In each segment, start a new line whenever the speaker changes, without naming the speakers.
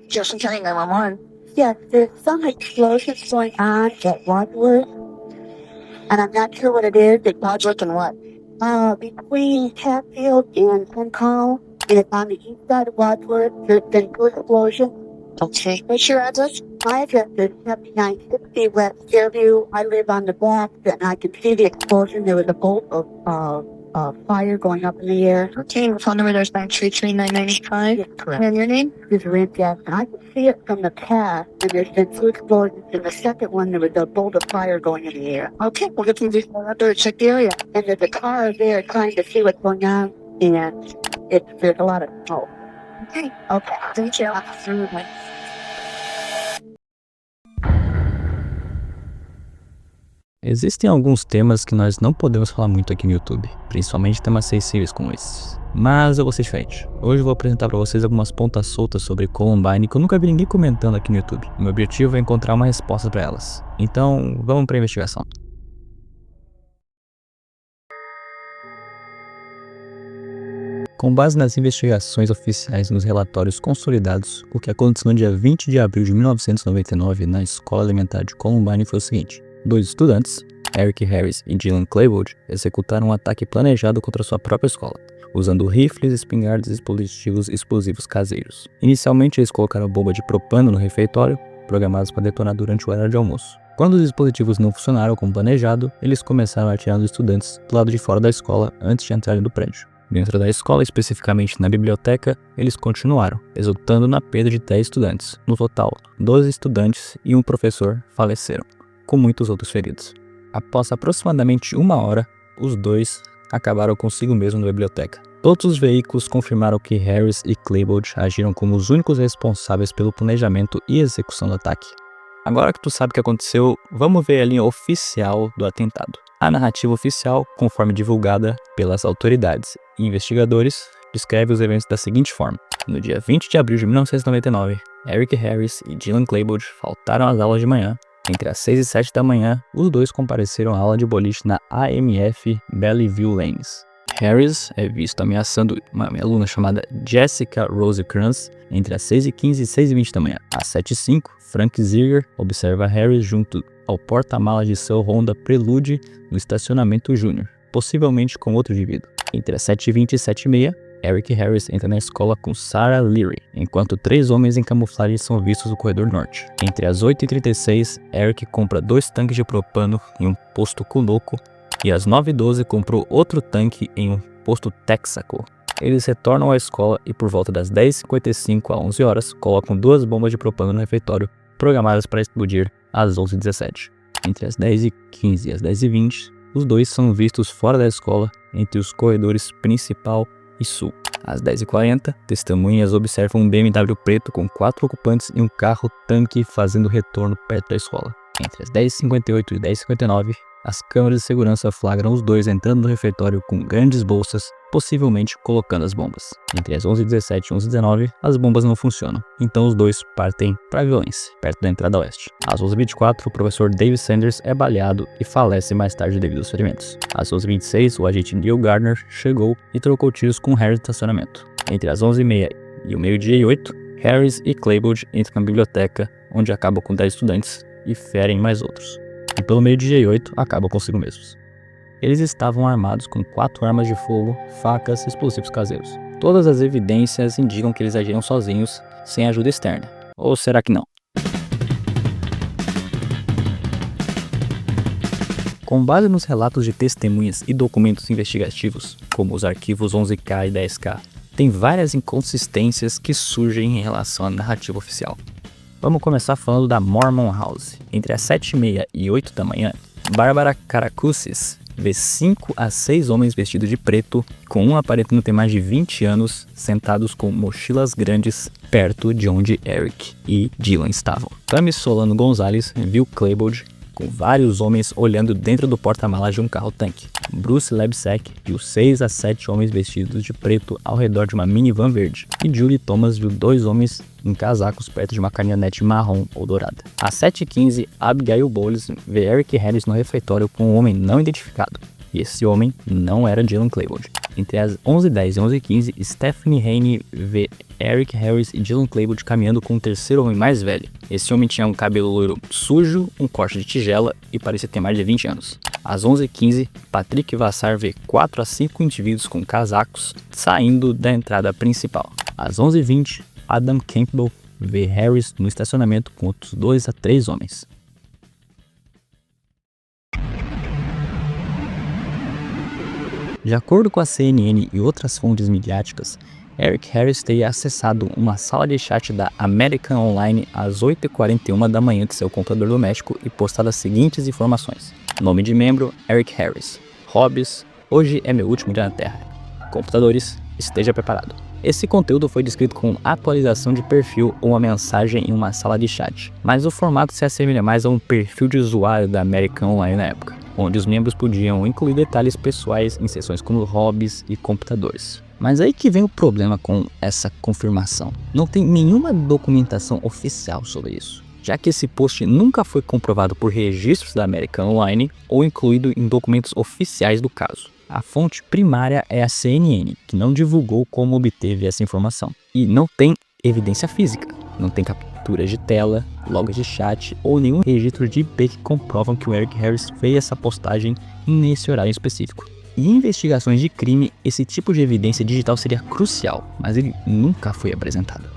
Justin County 911. Yeah, there's some explosions going on at Wadsworth, and I'm not sure what it is. It's Wadsworth and what? Between Hatfield and Call, and it's on the east side of Wadsworth. There's been two explosions. Okay. What's your address? My address is 7960 West Fairview. I live on the block, and I could see the explosion. There was a bolt of fire going up in the air. Okay, the phone number there's 933-9985. Yes, correct. And your name? This is Rand Jackson. I could see it from the past, and there's been two explosions. In the second one, there was a bolt of fire going in the air. Okay, we'll get some people out there to check the area. And there's a car there trying to see what's going on, and there's a lot of smoke. Okay. Okay. Thank you. Absolutely.
Existem alguns temas que nós não podemos falar muito aqui no YouTube, principalmente temas sensíveis como esses. Mas eu vou ser diferente. Hoje eu vou apresentar para vocês algumas pontas soltas sobre Columbine que eu nunca vi ninguém comentando aqui no YouTube. Meu objetivo é encontrar uma resposta para elas. Então, vamos para a investigação. Com base nas investigações oficiais e nos relatórios consolidados, o que aconteceu no dia 20 de abril de 1999 na Escola Elementar de Columbine foi o seguinte. 2 estudantes, Eric Harris e Dylan Klebold, executaram um ataque planejado contra sua própria escola, usando rifles, espingardas e dispositivos explosivos caseiros. Inicialmente, eles colocaram bomba de propano no refeitório, programados para detonar durante o horário de almoço. Quando os dispositivos não funcionaram como planejado, eles começaram a atirar nos estudantes do lado de fora da escola antes de entrarem no prédio. Dentro da escola, especificamente na biblioteca, eles continuaram, resultando na perda de 10 estudantes. No total, 12 estudantes e um professor faleceram, com muitos outros feridos. Após aproximadamente 1 hora, os dois acabaram consigo mesmo na biblioteca. Todos os veículos confirmaram que Harris e Klebold agiram como os únicos responsáveis pelo planejamento e execução do ataque. Agora que tu sabe o que aconteceu, vamos ver a linha oficial do atentado. A narrativa oficial, conforme divulgada pelas autoridades e investigadores, descreve os eventos da seguinte forma. No dia 20 de abril de 1999, Eric Harris e Dylan Klebold faltaram às aulas de manhã. Entre as 6 e 7 da manhã, os dois compareceram à aula de boliche na AMF Bellevue Lanes. Harris é visto ameaçando uma aluna chamada Jessica Rose Kranz entre as 6h15 e 6h20 da manhã. Às 7h05, Frank Ziegler observa Harris junto ao porta-malas de seu Honda Prelude no estacionamento Júnior, possivelmente com outro indivíduo. Entre as 7h20 e 7h30, Eric Harris entra na escola com Sarah Leary, enquanto 3 homens em camuflagem são vistos no corredor norte. Entre as 8h36, Eric compra 2 tanques de propano em um posto Kunoco e às 9h12 comprou outro tanque em um posto Texaco. Eles retornam à escola e por volta das 10h55 a 11 horas colocam 2 bombas de propano no refeitório, programadas para explodir às 11h17. Entre as 10h15 e as 10h20, os dois são vistos fora da escola, entre os corredores principal e sul. Às 10h40, testemunhas observam um BMW preto com 4 ocupantes e um carro-tanque fazendo retorno perto da escola. Entre as 10h58 e 10h59, as câmeras de segurança flagram os dois entrando no refeitório com grandes bolsas, possivelmente colocando as bombas. Entre as 11h17 e 11h19, as bombas não funcionam, então os dois partem para a violência, perto da entrada oeste. Às 11h24, o professor Dave Sanders é baleado e falece mais tarde devido aos ferimentos. Às 11h26, o agente Neil Gardner chegou e trocou tiros com Harris no estacionamento. Entre as 11h30 e o meio-dia e 8, Harris e Klebold entram na biblioteca, onde acabam com 10 estudantes e ferem mais outros. E pelo meio-dia e 8, acabam consigo mesmos. Eles estavam armados com 4 armas de fogo, facas e explosivos caseiros. Todas as evidências indicam que eles agiram sozinhos, sem ajuda externa. Ou será que não? Com base nos relatos de testemunhas e documentos investigativos, como os arquivos 11K e 10K, tem várias inconsistências que surgem em relação à narrativa oficial. Vamos começar falando da Mormon House. Entre as 7h30 e 8 da manhã, Barbara Karakoussis vê 5 a 6 homens vestidos de preto, com um aparentando ter mais de 20 anos, sentados com mochilas grandes perto de onde Eric e Dylan estavam. Tammy Solano Gonzalez viu Klebold com vários homens olhando dentro do porta-malas de um carro-tanque. Bruce Lebsack viu 6 a 7 homens vestidos de preto ao redor de uma minivan verde. E Julie Thomas viu 2 homens em casacos perto de uma caminhonete marrom ou dourada. Às 7h15, Abigail Bowles vê Eric Harris no refeitório com um homem não identificado. E esse homem não era Dylan Klebold. Entre as 11h10 e 11h15, Stephanie Haney vê Eric Harris e Dylan Klebold caminhando com um terceiro homem mais velho. Esse homem tinha um cabelo loiro sujo, um corte de tigela e parecia ter mais de 20 anos. Às 11h15, Patrick Vassar vê 4 a 5 indivíduos com casacos saindo da entrada principal. Às 11h20, Adam Campbell vê Harris no estacionamento com outros 2 a 3 homens. De acordo com a CNN e outras fontes midiáticas, Eric Harris teria acessado uma sala de chat da American Online às 8h41 da manhã de seu computador doméstico e postado as seguintes informações. Nome de membro, Eric Harris. Hobbies, hoje é meu último dia na Terra. Computadores, esteja preparado. Esse conteúdo foi descrito como atualização de perfil ou uma mensagem em uma sala de chat, mas o formato se assemelha mais a um perfil de usuário da American Online na época, onde os membros podiam incluir detalhes pessoais em seções como hobbies e computadores. Mas aí que vem o problema com essa confirmação. Não tem nenhuma documentação oficial sobre isso, já que esse post nunca foi comprovado por registros da American Online ou incluído em documentos oficiais do caso. A fonte primária é a CNN, que não divulgou como obteve essa informação. E não tem evidência física, não tem capturas de tela, logs de chat ou nenhum registro de IP que comprovam que o Eric Harris fez essa postagem nesse horário específico. Em investigações de crime, esse tipo de evidência digital seria crucial, mas ele nunca foi apresentado.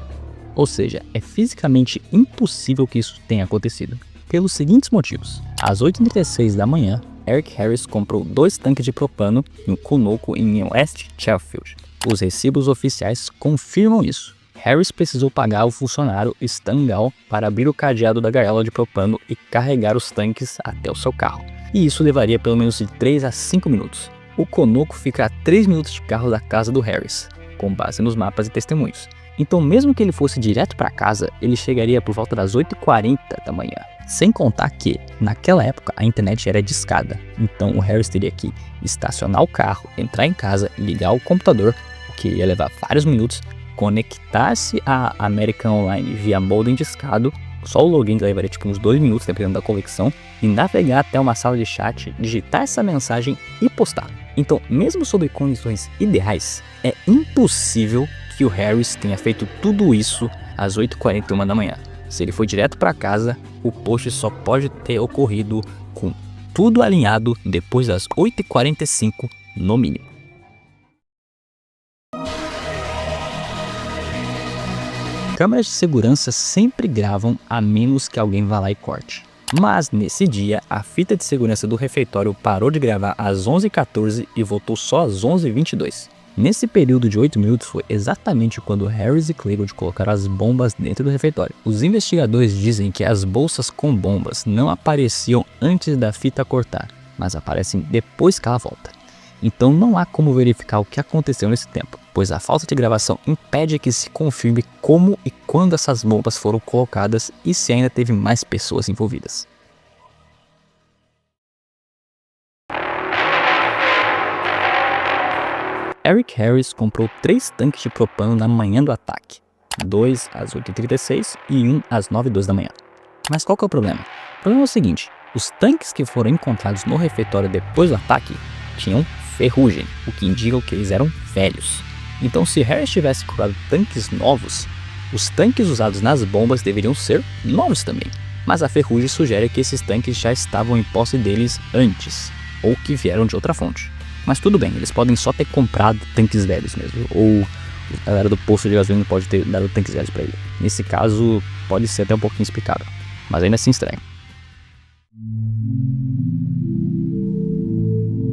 Ou seja, é fisicamente impossível que isso tenha acontecido, pelos seguintes motivos. Às 8h36 da manhã, Eric Harris comprou 2 tanques de propano em um Conoco em West Sheffield. Os recibos oficiais confirmam isso. Harris precisou pagar ao funcionário Stan Gall para abrir o cadeado da gaiola de propano e carregar os tanques até o seu carro. E isso levaria pelo menos de 3 a 5 minutos. O Conoco fica a 3 minutos de carro da casa do Harris, com base nos mapas e testemunhos. Então, mesmo que ele fosse direto para casa, ele chegaria por volta das 8h40 da manhã. Sem contar que, naquela época, a internet era discada. Então, o Harris teria que estacionar o carro, entrar em casa, ligar o computador, o que ia levar vários minutos, conectar-se à American Online via modem discado, só o login levaria tipo uns 2 minutos, dependendo da conexão, e navegar até uma sala de chat, digitar essa mensagem e postar. Então, mesmo sob condições ideais, é impossível que o Harris tenha feito tudo isso às 8h41 da manhã. Se ele foi direto para casa, o post só pode ter ocorrido com tudo alinhado depois das 8h45 no mínimo. Câmeras de segurança sempre gravam a menos que alguém vá lá e corte. Mas nesse dia, a fita de segurança do refeitório parou de gravar às 11h14 e voltou só às 11h22. Nesse período de 8 minutos foi exatamente quando Harris e Klebold colocaram as bombas dentro do refeitório. Os investigadores dizem que as bolsas com bombas não apareciam antes da fita cortar, mas aparecem depois que ela volta. Então não há como verificar o que aconteceu nesse tempo, pois a falta de gravação impede que se confirme como e quando essas bombas foram colocadas e se ainda teve mais pessoas envolvidas. Eric Harris comprou 3 tanques de propano na manhã do ataque, 2 às 8h36 e 1 às 9h12 da manhã. Mas qual que é o problema? O problema é o seguinte, os tanques que foram encontrados no refeitório depois do ataque tinham ferrugem, o que indica que eles eram velhos. Então, se Harris tivesse comprado tanques novos, os tanques usados nas bombas deveriam ser novos também. Mas a ferrugem sugere que esses tanques já estavam em posse deles antes, ou que vieram de outra fonte. Mas tudo bem, eles podem só ter comprado tanques velhos mesmo, ou a galera do posto de gasolina pode ter dado tanques velhos para ele. Nesse caso, pode ser até um pouquinho explicável, mas ainda assim estranho.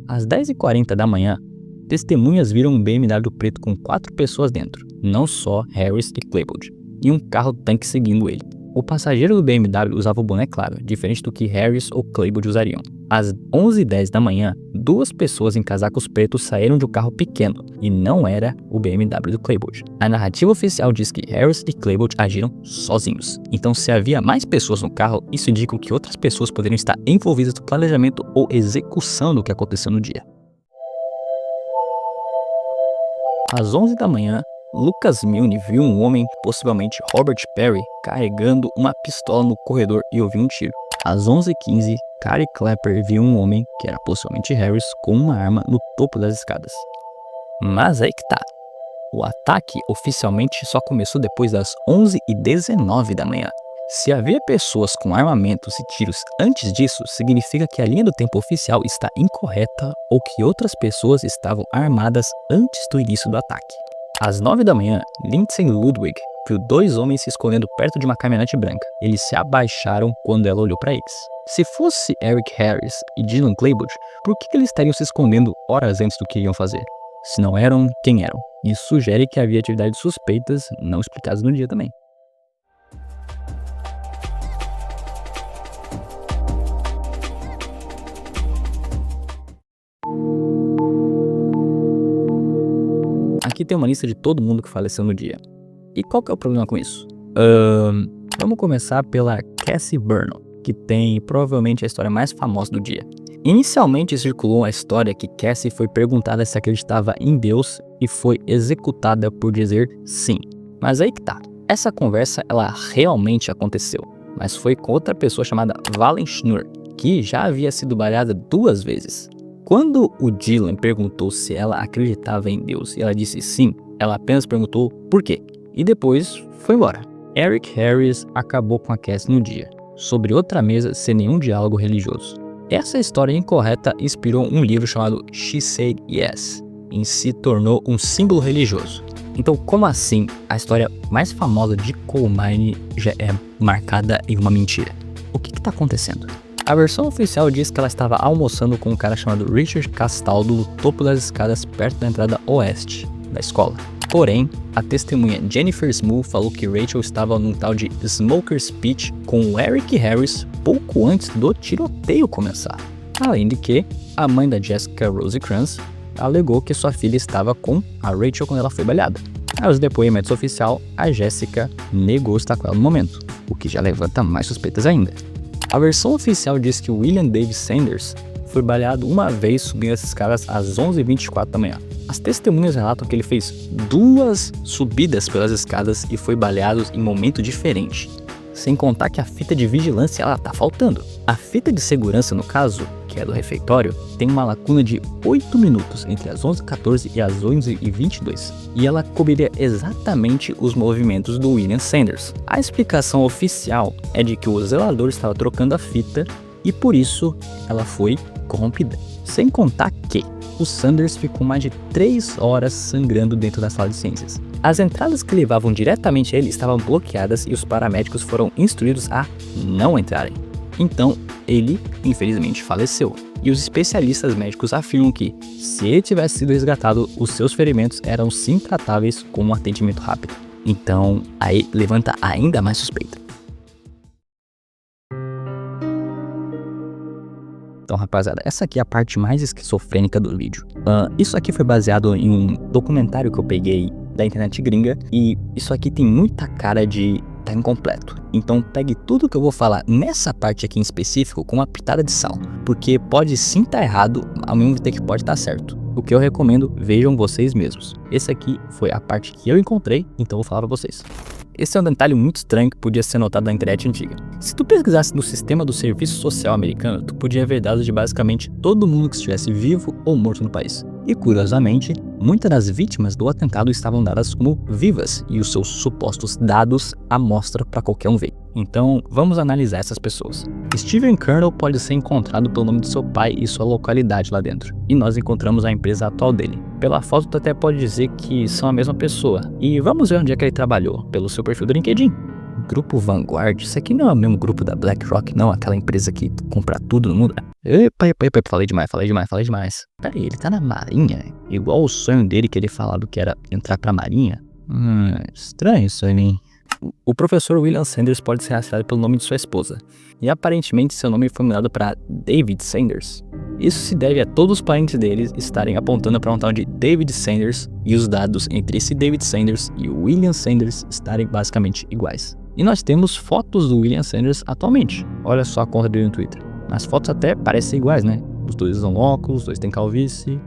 Às 10h40 da manhã, testemunhas viram um BMW preto com 4 pessoas dentro, não só Harris e Klebold, e um carro-tanque seguindo ele. O passageiro do BMW usava o boné claro, diferente do que Harris ou Klebold usariam. Às 11h10 da manhã, 2 pessoas em casacos pretos saíram de um carro pequeno, e não era o BMW do Klebold. A narrativa oficial diz que Harris e Klebold agiram sozinhos. Então, se havia mais pessoas no carro, isso indica que outras pessoas poderiam estar envolvidas no planejamento ou execução do que aconteceu no dia. Às 11 da manhã, Lucas Milne viu um homem, possivelmente Robert Perry, carregando uma pistola no corredor e ouviu um tiro. Às 11h15, Cary Clapper viu um homem, que era possivelmente Harris, com uma arma no topo das escadas. Mas aí que tá. O ataque oficialmente só começou depois das 11h19 da manhã. Se havia pessoas com armamentos e tiros antes disso, significa que a linha do tempo oficial está incorreta ou que outras pessoas estavam armadas antes do início do ataque. Às 9 da manhã, Lindsay Ludwig viu 2 homens se escondendo perto de uma caminhonete branca. Eles se abaixaram quando ela olhou para eles. Se fosse Eric Harris e Dylan Klebold, por que eles estariam se escondendo horas antes do que iriam fazer? Se não eram, quem eram? Isso sugere que havia atividades suspeitas não explicadas no dia também. Aqui tem uma lista de todo mundo que faleceu no dia. E qual que é o problema com isso? Vamos começar pela Cassie Burnham, que tem provavelmente a história mais famosa do dia. Inicialmente circulou a história que Cassie foi perguntada se acreditava em Deus e foi executada por dizer sim. Mas aí que tá. Essa conversa ela realmente aconteceu, mas foi com outra pessoa chamada Valen Schnur, que já havia sido baleada 2 vezes. Quando o Dylan perguntou se ela acreditava em Deus e ela disse sim, ela apenas perguntou por quê, e depois foi embora. Eric Harris acabou com a Cassie no dia, sobre outra mesa sem nenhum diálogo religioso. Essa história incorreta inspirou um livro chamado She Said Yes, e se tornou um símbolo religioso. Então, como assim a história mais famosa de Coal Mine já é marcada em uma mentira? O que está acontecendo? A versão oficial diz que ela estava almoçando com um cara chamado Richard Castaldo no topo das escadas perto da entrada oeste da escola. Porém, a testemunha Jennifer Smoo falou que Rachel estava num tal de Smoker's Pitch com o Eric Harris pouco antes do tiroteio começar. Além de que, a mãe da Jessica Rosecrans alegou que sua filha estava com a Rachel quando ela foi baleada. Aos depoimentos oficiais, a Jessica negou estar com ela no momento, o que já levanta mais suspeitas ainda. A versão oficial diz que William David Sanders foi baleado uma vez subindo as escadas às 11h24 da manhã. As testemunhas relatam que ele fez 2 subidas pelas escadas e foi baleado em momento diferente. Sem contar que a fita de vigilância ela tá faltando. A fita de segurança, no caso, que é do refeitório, tem uma lacuna de 8 minutos entre as 11h14 e as 11h22. E ela cobriria exatamente os movimentos do William Sanders. A explicação oficial é de que o zelador estava trocando a fita e por isso ela foi corrompida. Sem contar que o Sanders ficou mais de 3 horas sangrando dentro da sala de ciências. As entradas que levavam diretamente a ele estavam bloqueadas e os paramédicos foram instruídos a não entrarem. Então, ele, infelizmente, faleceu. E os especialistas médicos afirmam que, se ele tivesse sido resgatado, os seus ferimentos eram sim tratáveis com um atendimento rápido. Então, aí levanta ainda mais suspeita. Então, rapaziada, essa aqui é a parte mais esquizofrênica do vídeo. Isso aqui foi baseado em um documentário que eu peguei da internet gringa, e isso aqui tem muita cara de tá incompleto. Então pegue tudo que eu vou falar nessa parte aqui em específico com uma pitada de sal, porque pode sim estar errado, ao mesmo tempo que pode estar certo. O que eu recomendo, vejam vocês mesmos. Esse aqui foi a parte que eu encontrei, então eu vou falar pra vocês. Esse é um detalhe muito estranho que podia ser notado na internet antiga. Se tu pesquisasse no sistema do Serviço Social americano, tu podia ver dados de basicamente todo mundo que estivesse vivo ou morto no país. E curiosamente, muitas das vítimas do atentado estavam dadas como vivas e os seus supostos dados à mostra para qualquer um ver. Então, vamos analisar essas pessoas. Steven Kernel pode ser encontrado pelo nome de seu pai e sua localidade lá dentro. E nós encontramos a empresa atual dele. Pela foto, tu até pode dizer que são a mesma pessoa. E vamos ver onde é que ele trabalhou, pelo seu perfil do LinkedIn. Grupo Vanguard, isso aqui não é o mesmo grupo da BlackRock, não? Aquela empresa que compra tudo no mundo? Epa, falei demais. Peraí, ele tá na Marinha? Igual o sonho dele que ele falava que era entrar pra Marinha? Estranho isso aí, hein? O professor William Sanders pode ser rastreado pelo nome de sua esposa, e aparentemente seu nome foi mudado para David Sanders. Isso se deve a todos os parentes deles estarem apontando para um tal de David Sanders e os dados entre esse David Sanders e o William Sanders estarem basicamente iguais. E nós temos fotos do William Sanders atualmente. Olha só a conta dele no Twitter. As fotos até parecem iguais, né? Os dois usam óculos, os dois têm calvície.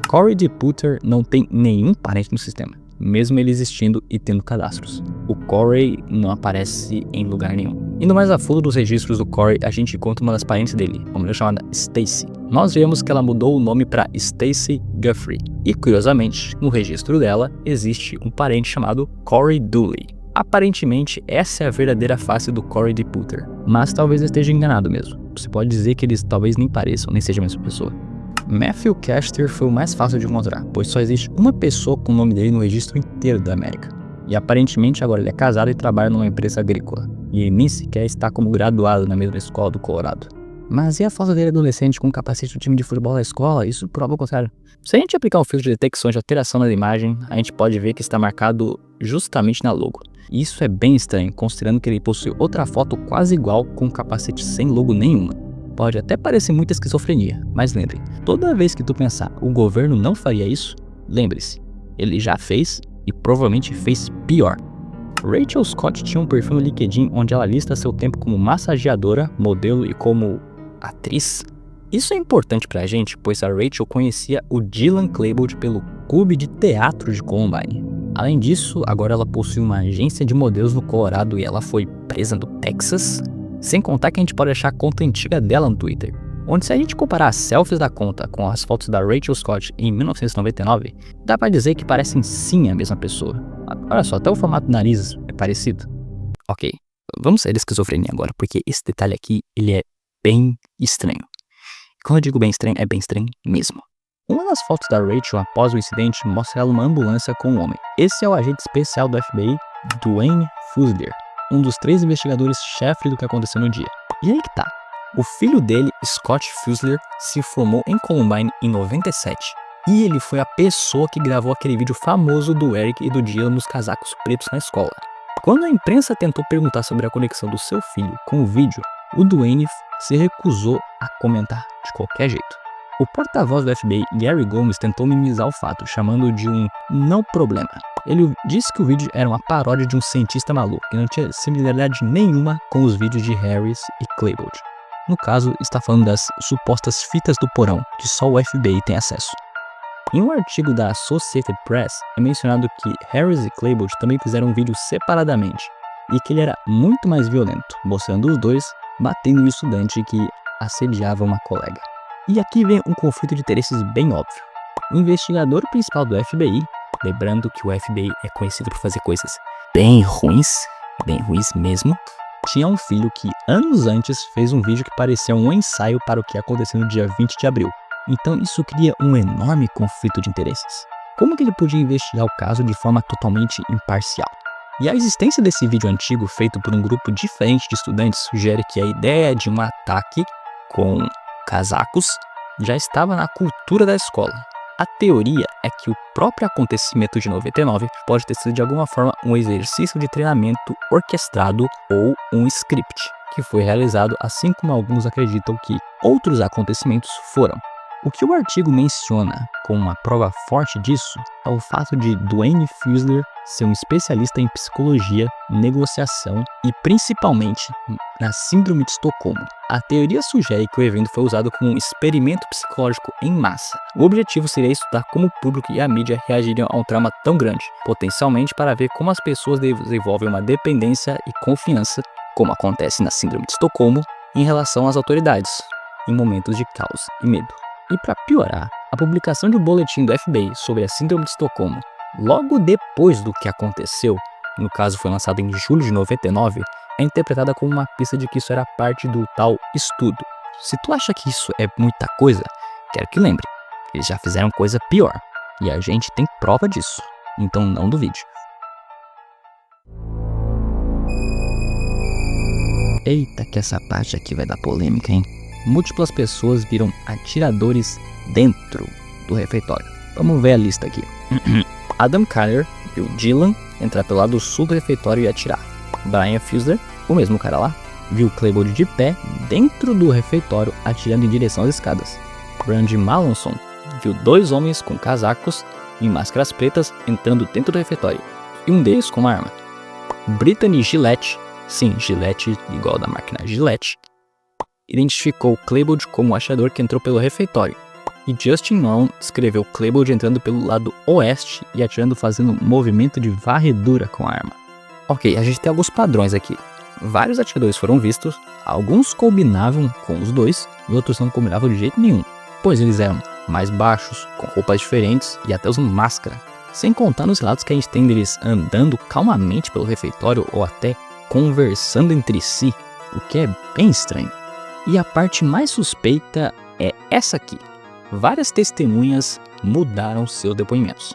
Corey DePutter não tem nenhum parente no sistema, mesmo ele existindo e tendo cadastros. O Corey não aparece em lugar nenhum. Indo mais a fundo dos registros do Corey, a gente encontra uma das parentes dele, uma mulher chamada Stacy. Nós vemos que ela mudou o nome para Stacy Guthrie, E, curiosamente, no registro dela, existe um parente chamado Corey Dooley. Aparentemente, essa é a verdadeira face do Corey DePuter, mas talvez eu esteja enganado mesmo. Você pode dizer que eles talvez nem pareçam, nem sejam a mesma pessoa. Matthew Caster foi o mais fácil de encontrar, pois só existe uma pessoa com o nome dele no registro inteiro da América. E aparentemente agora ele é casado e trabalha numa empresa agrícola, e ele nem sequer está como graduado na mesma escola do Colorado. Mas e a foto dele adolescente com o capacete do time de futebol da escola? Isso prova o contrário. Se a gente aplicar um filtro de detecção de alteração na imagem, a gente pode ver que está marcado justamente na logo. E isso é bem estranho, considerando que ele possui outra foto quase igual com um capacete sem logo nenhuma. Pode até parecer muita esquizofrenia, mas lembre, toda vez que tu pensar o governo não faria isso, lembre-se, ele já fez e provavelmente fez pior. Rachel Scott tinha um perfil no LinkedIn onde ela lista seu tempo como massageadora, modelo e como atriz. Isso é importante pra gente, pois a Rachel conhecia o Dylan Klebold pelo clube de teatro de Columbine. Além disso, agora ela possui uma agência de modelos no Colorado e ela foi presa no Texas. Sem contar que a gente pode achar a conta antiga dela no Twitter, onde se a gente comparar as selfies da conta com as fotos da Rachel Scott em 1999, dá pra dizer que parecem sim a mesma pessoa. Olha só, até o formato do nariz é parecido. Ok, vamos sair da esquizofrenia agora, porque esse detalhe aqui, ele é bem estranho. Quando eu digo bem estranho, é bem estranho mesmo. Uma das fotos da Rachel após o incidente mostra ela numa ambulância com um homem. Esse é o agente especial do FBI, Dwayne Fusilier, um dos 3 investigadores-chefe do que aconteceu no dia. E aí que tá. O filho dele, Scott Fusilier, se formou em Columbine em 97. E ele foi a pessoa que gravou aquele vídeo famoso do Eric e do Dylan nos casacos pretos na escola. Quando a imprensa tentou perguntar sobre a conexão do seu filho com o vídeo, o Dwayne se recusou a comentar de qualquer jeito. O porta-voz do FBI, Gary Gomes, tentou minimizar o fato, chamando de um não problema. Ele disse que o vídeo era uma paródia de um cientista maluco, que não tinha similaridade nenhuma com os vídeos de Harris e Klebold. No caso, está falando das supostas fitas do porão, que só o FBI tem acesso. Em um artigo da Associated Press, é mencionado que Harris e Klebold também fizeram um vídeo separadamente, e que ele era muito mais violento, mostrando os dois batendo no estudante que assediava uma colega. E aqui vem um conflito de interesses bem óbvio. O investigador principal do FBI, lembrando que o FBI é conhecido por fazer coisas bem ruins mesmo, tinha um filho que anos antes fez um vídeo que parecia um ensaio para o que aconteceu no dia 20 de abril. Então isso cria um enorme conflito de interesses. Como que ele podia investigar o caso de forma totalmente imparcial? E a existência desse vídeo antigo feito por um grupo diferente de estudantes sugere que a ideia de um ataque com casacos já estava na cultura da escola. A teoria é que o próprio acontecimento de 99 pode ter sido de alguma forma um exercício de treinamento orquestrado ou um script, que foi realizado assim como alguns acreditam que outros acontecimentos foram. O que o artigo menciona como uma prova forte disso é o fato de Dwayne Fusilier ser um especialista em psicologia, negociação e principalmente na síndrome de Estocolmo. A teoria sugere que o evento foi usado como um experimento psicológico em massa. O objetivo seria estudar como o público e a mídia reagiriam a um trauma tão grande, potencialmente para ver como as pessoas desenvolvem uma dependência e confiança, como acontece na síndrome de Estocolmo, em relação às autoridades, em momentos de caos e medo. E para piorar, a publicação de um boletim do FBI sobre a síndrome de Estocolmo, logo depois do que aconteceu, no caso foi lançado em julho de 99, é interpretada como uma pista de que isso era parte do tal estudo. Se tu acha que isso é muita coisa, quero que lembre, eles já fizeram coisa pior, e a gente tem prova disso, então não duvide. Eita que essa parte aqui vai dar polêmica, hein? Múltiplas pessoas viram atiradores dentro do refeitório. Vamos ver a lista aqui. Adam Kyler viu Dylan entrar pelo lado sul do refeitório e atirar. Brian Fusilier, o mesmo cara lá, viu Klebold de pé dentro do refeitório atirando em direção às escadas. Brandy Malonson viu 2 homens com casacos e máscaras pretas entrando dentro do refeitório, e um deles com uma arma. Brittany Gillette, sim, Gillette igual da máquina Gillette, identificou Klebold como o atirador que entrou pelo refeitório. E Justin Nolan descreveu Klebold entrando pelo lado oeste e atirando fazendo um movimento de varredura com a arma. Ok, a gente tem alguns padrões aqui. Vários atiradores foram vistos, alguns combinavam com os dois e outros não combinavam de jeito nenhum, pois eles eram mais baixos, com roupas diferentes e até usando máscara. Sem contar nos relatos que a gente tem deles andando calmamente pelo refeitório ou até conversando entre si, o que é bem estranho. E a parte mais suspeita é essa aqui. Várias testemunhas mudaram seus depoimentos.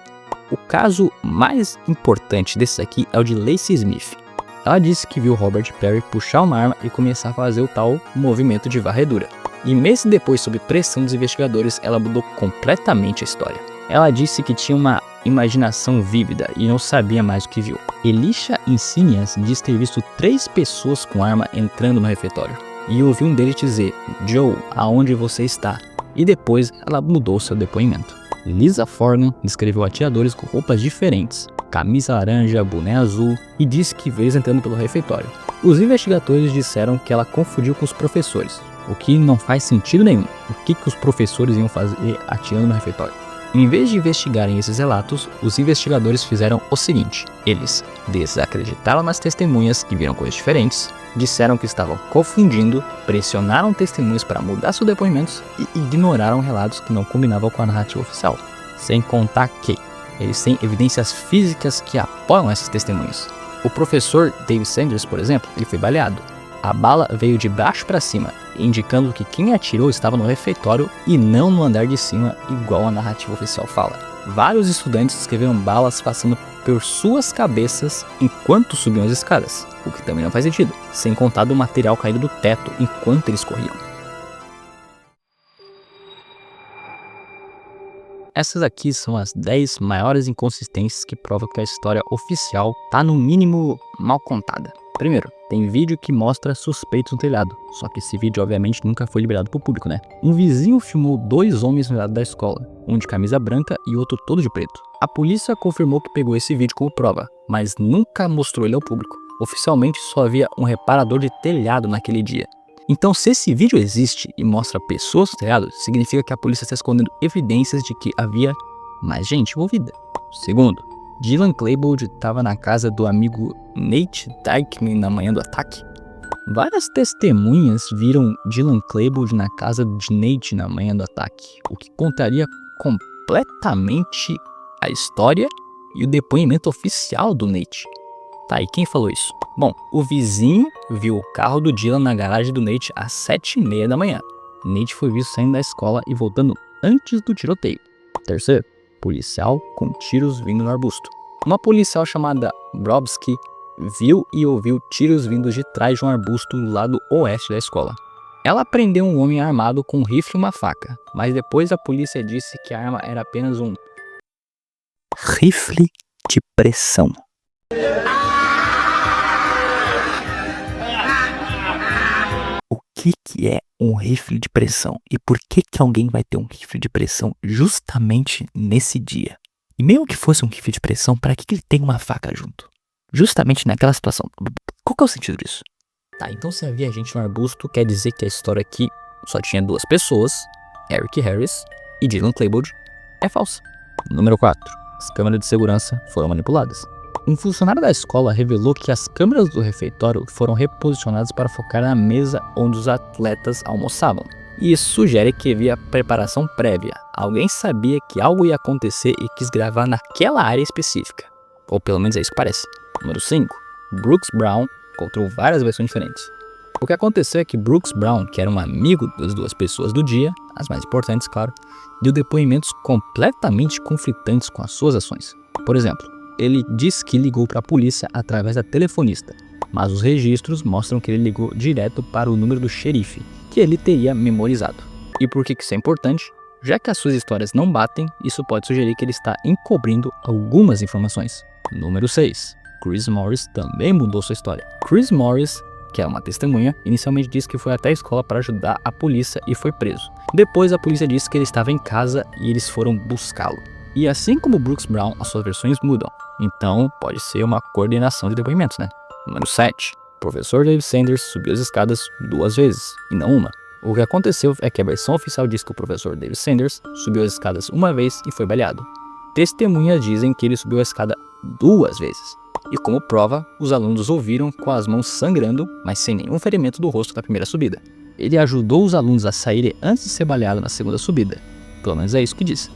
O caso mais importante desse aqui é o de Lacey Smith. Ela disse que viu Robert Perry puxar uma arma e começar a fazer o tal movimento de varredura. E meses depois, sob pressão dos investigadores, ela mudou completamente a história. Ela disse que tinha uma imaginação vívida e não sabia mais o que viu. Elisha Insinias diz ter visto 3 pessoas com arma entrando no refeitório. E ouviu um deles dizer, Joe, aonde você está? E depois ela mudou seu depoimento. Lisa Forgan descreveu atiradores com roupas diferentes, camisa laranja, boné azul, e disse que viu eles entrando pelo refeitório. Os investigadores disseram que ela confundiu com os professores, o que não faz sentido nenhum. O que os professores iam fazer atirando no refeitório? Em vez de investigarem esses relatos, os investigadores fizeram o seguinte: eles desacreditaram nas testemunhas que viram coisas diferentes, disseram que estavam confundindo, pressionaram testemunhas para mudar seus depoimentos e ignoraram relatos que não combinavam com a narrativa oficial. Sem contar que eles têm evidências físicas que apoiam essas testemunhas. O professor David Sanders, por exemplo, ele foi baleado. A bala veio de baixo para cima, indicando que quem atirou estava no refeitório e não no andar de cima, igual a narrativa oficial fala. Vários estudantes descreveram balas passando por suas cabeças enquanto subiam as escadas, o que também não faz sentido, sem contar do material caído do teto enquanto eles corriam. Essas aqui são as 10 maiores inconsistências que provam que a história oficial tá no mínimo mal contada. Primeiro, tem vídeo que mostra suspeitos no telhado, só que esse vídeo obviamente nunca foi liberado pro público, né? Um vizinho filmou 2 homens no telhado da escola, um de camisa branca e outro todo de preto. A polícia confirmou que pegou esse vídeo como prova, mas nunca mostrou ele ao público. Oficialmente só havia um reparador de telhado naquele dia. Então, se esse vídeo existe e mostra pessoas no telhado, significa que a polícia está escondendo evidências de que havia mais gente envolvida. Segundo, Dylan Klebold estava na casa do amigo Nate Dyckman na manhã do ataque. Várias testemunhas viram Dylan Klebold na casa de Nate na manhã do ataque, o que contaria completamente a história e o depoimento oficial do Nate. Tá, e quem falou isso? Bom, o vizinho viu o carro do Dylan na garagem do Nate às 7h30 da manhã. Nate foi visto saindo da escola e voltando antes do tiroteio. Terceiro, policial com tiros vindo no arbusto. Uma policial chamada Brobski viu e ouviu tiros vindos de trás de um arbusto do lado oeste da escola. Ela prendeu um homem armado com um rifle e uma faca, mas depois a polícia disse que a arma era apenas um rifle de pressão. O que é um rifle de pressão e por que alguém vai ter um rifle de pressão justamente nesse dia? E mesmo que fosse um rifle de pressão, para que ele tem uma faca junto? Justamente naquela situação. Qual que é o sentido disso? Tá, então se havia gente no arbusto, quer dizer que a história aqui só tinha 2 pessoas, Eric Harris e Dylan Klebold, é falsa. Número 4. As câmeras de segurança foram manipuladas. Um funcionário da escola revelou que as câmeras do refeitório foram reposicionadas para focar na mesa onde os atletas almoçavam. E isso sugere que havia preparação prévia. Alguém sabia que algo ia acontecer e quis gravar naquela área específica. Ou pelo menos é isso que parece. Número 5. Brooks Brown encontrou várias versões diferentes. O que aconteceu é que Brooks Brown, que era um amigo das 2 pessoas do dia, as mais importantes, claro, deu depoimentos completamente conflitantes com as suas ações. Por exemplo, ele diz que ligou para a polícia através da telefonista, mas os registros mostram que ele ligou direto para o número do xerife, que ele teria memorizado. E por que isso é importante? Já que as suas histórias não batem, isso pode sugerir que ele está encobrindo algumas informações. Número 6. Chris Morris também mudou sua história. Chris Morris, que é uma testemunha, inicialmente disse que foi até a escola para ajudar a polícia e foi preso. Depois a polícia disse que ele estava em casa e eles foram buscá-lo. E assim como Brooks Brown, as suas versões mudam. Então pode ser uma coordenação de depoimentos, né? Número 7. O professor David Sanders subiu as escadas 2 vezes, e não uma. O que aconteceu é que a versão oficial diz que o professor David Sanders subiu as escadas 1 vez e foi baleado. Testemunhas dizem que ele subiu a escada 2 vezes. E como prova, os alunos ouviram com as mãos sangrando, mas sem nenhum ferimento do rosto da primeira subida. Ele ajudou os alunos a saírem antes de ser baleado na segunda subida. Pelo menos é isso que diz.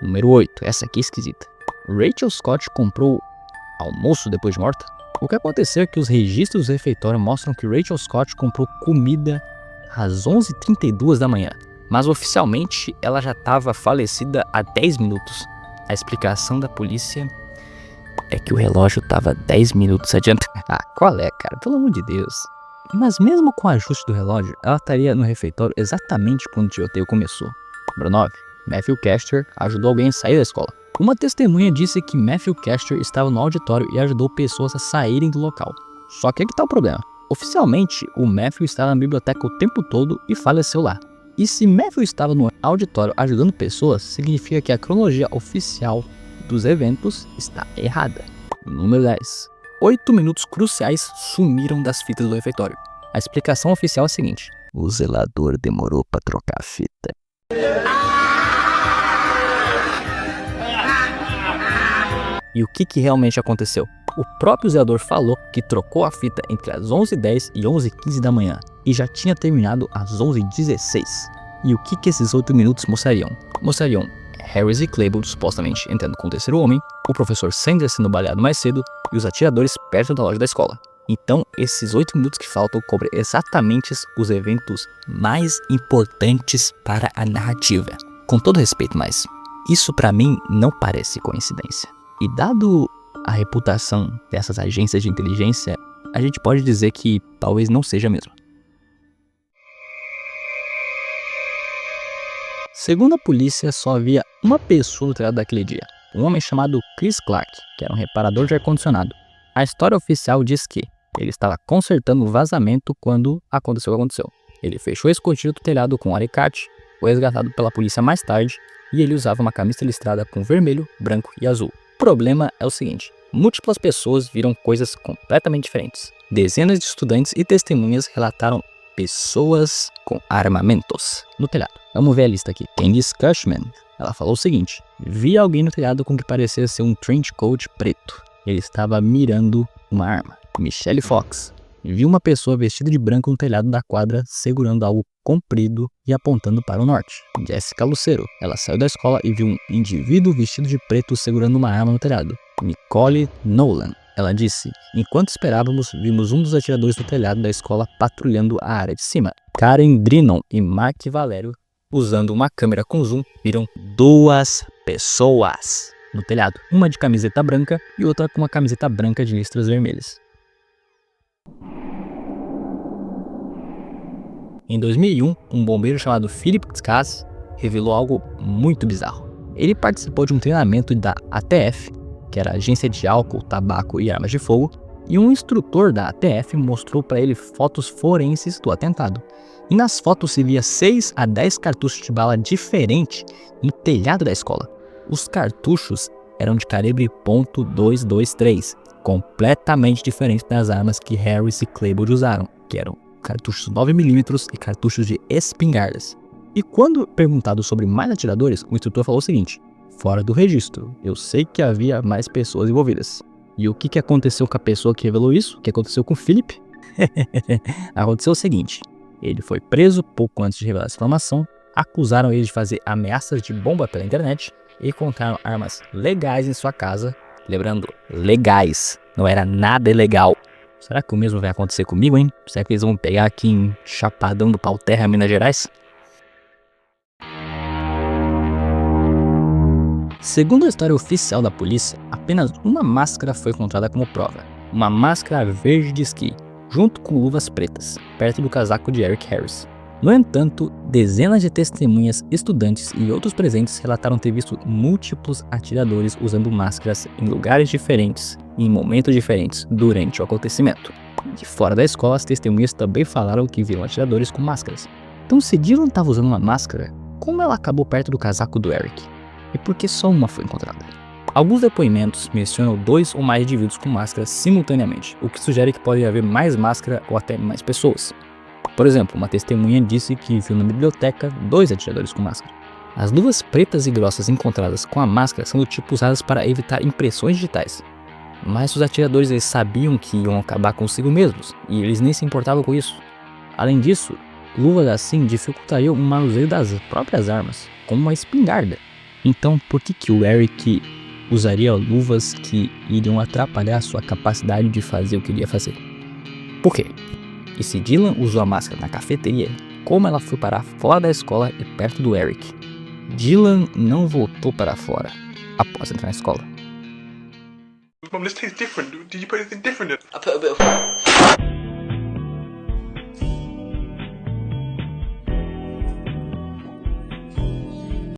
Número 8, essa aqui é esquisita. Rachel Scott comprou almoço depois de morta? O que aconteceu é que os registros do refeitório mostram que Rachel Scott comprou comida às 11h32 da manhã, mas oficialmente ela já estava falecida há 10 minutos. A explicação da polícia é que o relógio estava 10 minutos adiantado. Ah, qual é, cara? Pelo amor de Deus. Mas mesmo com o ajuste do relógio, ela estaria no refeitório exatamente quando o tiroteio começou. Número 9. Matthew Caster ajudou alguém a sair da escola. Uma testemunha disse que Matthew Caster estava no auditório e ajudou pessoas a saírem do local. Só que aí que tá o problema. Oficialmente, o Matthew estava na biblioteca o tempo todo e faleceu lá. E se Matthew estava no auditório ajudando pessoas, significa que a cronologia oficial dos eventos está errada. Número 10. 8 minutos cruciais sumiram das fitas do refeitório. A explicação oficial é a seguinte: o zelador demorou para trocar a fita. E o que realmente aconteceu? O próprio zelador falou que trocou a fita entre as 11h10 e 11h15 da manhã e já tinha terminado às 11h16. E o que esses 8 minutos mostrariam? Mostrariam Harris e Claiborne supostamente entrando com o terceiro homem, o professor Sanders sendo baleado mais cedo e os atiradores perto da loja da escola. Então, esses 8 minutos que faltam cobrem exatamente os eventos mais importantes para a narrativa. Com todo respeito, mas isso pra mim não parece coincidência. E dado a reputação dessas agências de inteligência, a gente pode dizer que talvez não seja mesmo. Segundo a polícia, só havia uma pessoa no telhado daquele dia, um homem chamado Chris Clark, que era um reparador de ar-condicionado. A história oficial diz que ele estava consertando o vazamento quando aconteceu o que aconteceu. Ele fechou a escotilha do telhado com um alicate, foi resgatado pela polícia mais tarde e ele usava uma camisa listrada com vermelho, branco e azul. O problema é o seguinte: múltiplas pessoas viram coisas completamente diferentes. Dezenas de estudantes e testemunhas relataram pessoas com armamentos no telhado. Vamos ver a lista aqui. Candice Cushman, ela falou o seguinte: vi alguém no telhado com o que parecia ser um trench coat preto. Ele estava mirando uma arma. Michelle Fox, vi uma pessoa vestida de branco no telhado da quadra segurando algo comprido e apontando para o norte. Jessica Lucero, ela saiu da escola e viu um indivíduo vestido de preto segurando uma arma no telhado. Nicole Nolan, ela disse: enquanto esperávamos, vimos um dos atiradores do telhado da escola patrulhando a área de cima. Karen Drinnon e Mark Valério, usando uma câmera com zoom, viram 2 pessoas no telhado. Uma de camiseta branca e outra com uma camiseta branca de listras vermelhas. Em 2001, um bombeiro chamado Philip Skaz revelou algo muito bizarro. Ele participou de um treinamento da ATF, que era a Agência de Álcool, Tabaco e Armas de Fogo, e um instrutor da ATF mostrou para ele fotos forenses do atentado. E nas fotos se via 6 a 10 cartuchos de bala diferentes no telhado da escola. Os cartuchos eram de calibre .223, completamente diferentes das armas que Harris e Claiborne usaram, que eram cartuchos 9mm e cartuchos de espingardas. E quando perguntado sobre mais atiradores, o instrutor falou o seguinte: fora do registro, eu sei que havia mais pessoas envolvidas. E o que aconteceu com a pessoa que revelou isso? O que aconteceu com o Philip? Aconteceu o seguinte: ele foi preso pouco antes de revelar essa informação, acusaram ele de fazer ameaças de bomba pela internet e encontraram armas legais em sua casa. Lembrando, legais, não era nada ilegal. Será que o mesmo vai acontecer comigo, hein? Será que eles vão me pegar aqui em Chapadão do Pau Terra, Minas Gerais? Segundo a história oficial da polícia, apenas uma máscara foi encontrada como prova. Uma máscara verde de esqui, junto com luvas pretas, perto do casaco de Eric Harris. No entanto, dezenas de testemunhas, estudantes e outros presentes relataram ter visto múltiplos atiradores usando máscaras em lugares diferentes e em momentos diferentes durante o acontecimento. De fora da escola, as testemunhas também falaram que viram atiradores com máscaras. Então, se Dylan estava usando uma máscara, como ela acabou perto do casaco do Eric? E por que só uma foi encontrada? Alguns depoimentos mencionam 2 ou mais indivíduos com máscaras simultaneamente, o que sugere que pode haver mais máscara ou até mais pessoas. Por exemplo, uma testemunha disse que viu na biblioteca 2 atiradores com máscara. As luvas pretas e grossas encontradas com a máscara são do tipo usadas para evitar impressões digitais. Mas os atiradores eles sabiam que iam acabar consigo mesmos, e eles nem se importavam com isso. Além disso, Luvas assim dificultariam o manuseio das próprias armas, como uma espingarda. Então, por que o Eric usaria luvas que iriam atrapalhar sua capacidade de fazer o que ele ia fazer? Por quê? E se Dylan usou a máscara na cafeteria, como ela foi parar fora da escola e perto do Eric? Dylan não voltou para fora após entrar na escola.
Mum, this tastes different. Did you put anything different in?
I put a bit of